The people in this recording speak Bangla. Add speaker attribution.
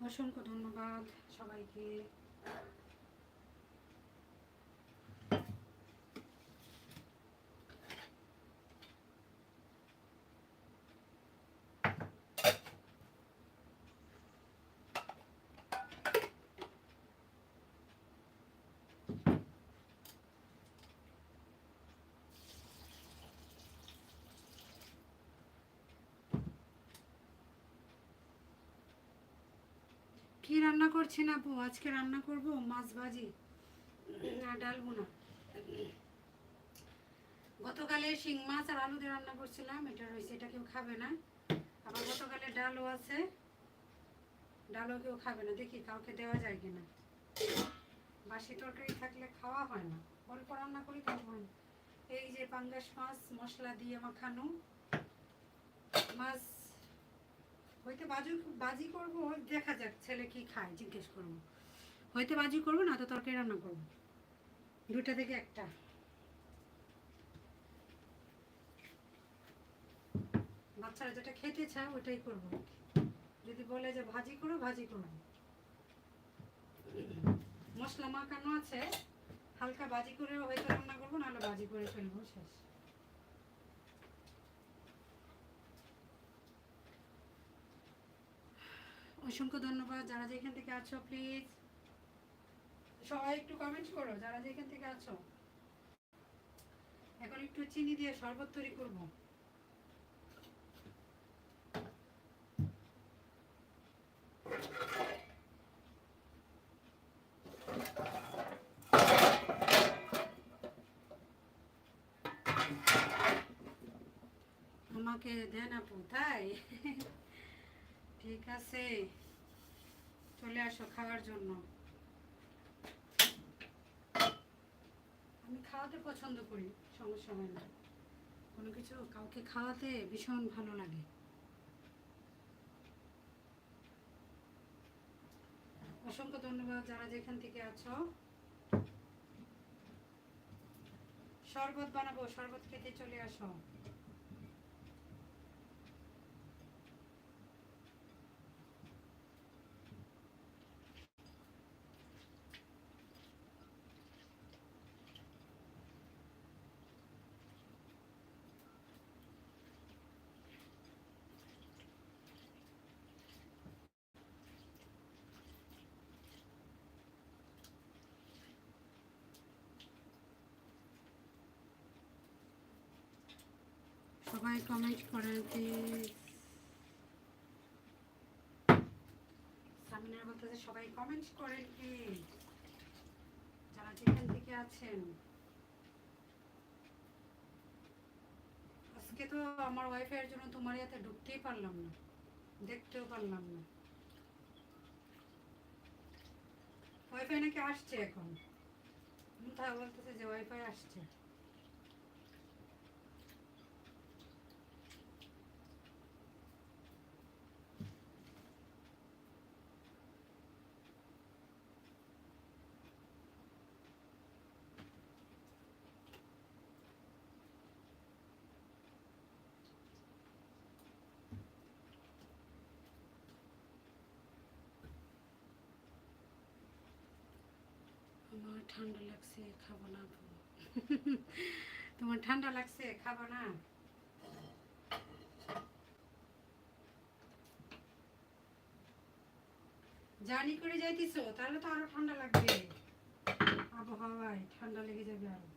Speaker 1: অসংখ্য ধন্যবাদ সবাইকে। কি রান্না করছি না আপু? আজকে রান্না করব মাছ ভাজি, না ডালবো না। গতকালে শিং মাছ আর আলু দিয়ে রান্না করছিলাম, এটা রয়েছে, এটা কেউ খাবে না। আবার গতকালে ডালও আছে, ডালও কেউ খাবে না। দেখি কাউকে দেওয়া যায় কিনা। বাসি তরকারি থাকলে খাওয়া হয় না, অল্প রান্না করি তখন। এই যে পাঙ্গাস মাছ মশলা দিয়ে মাখানো মাছ, হয়তো বাজি করবো, দেখা যাক ছেলে কি খায় জিজ্ঞেস করবো। হয়তো বাজি করবো, না তো তরকারি রান্না করবো, দুটা থেকে একটা। বাচ্চারা যেটা খেতে চায় ওটাই করবো। যদি বলে যে ভাজি করো, ভাজি করো। মশলা মাখানো আছে, হালকা ভাজি করে হয়তো রান্না করবো, নাহলে ভাজি করে ফেলবো, শেষ। অসংখ্য ধন্যবাদ যারা যেখান থেকে আছো। প্লিজ সবাই একটু কমেন্ট করো যারা যেখান থেকে আছো। এখন একটু চিনি দিয়ে শরবত তৈরি করবো। আমাকে দেন আপু, তাই? ঠিক আছে, চলে আসো খাওয়ার জন্য। আমি খাওয়াতে পছন্দ করি, সমস্যা হয় না। কোনো কিছু কাউকে খাওয়াতে ভীষণ ভালো লাগে। অসংখ্য ধন্যবাদ যারা যেখান থেকে আছো। শরবত বানাবো, শরবত খেতে চলে আসো। সবাই কমেন্ট করেন প্লিজ। সামনের বলতে সবাই কমেন্ট করেন প্লিজ, যারা যেখান থেকে আছেন। আজকে তো আমার ওয়াইফাই এর জন্য তোমার ইয়াতে ঢুকতেই পারলাম না, দেখতেও পারলাম না। ওয়াইফাই নাকি আসছে এখন, কোথায় বলতেছে যে ওয়াইফাই আসছে। আমার ঠান্ডা লাগছে, খাবো না। তোমার ঠান্ডা লাগছে, খাবো না? জার্নি করে যাইতেছো, তাহলে তো আরো ঠান্ডা লাগবে, আবহাওয়ায় ঠান্ডা লেগে যাবে আরো।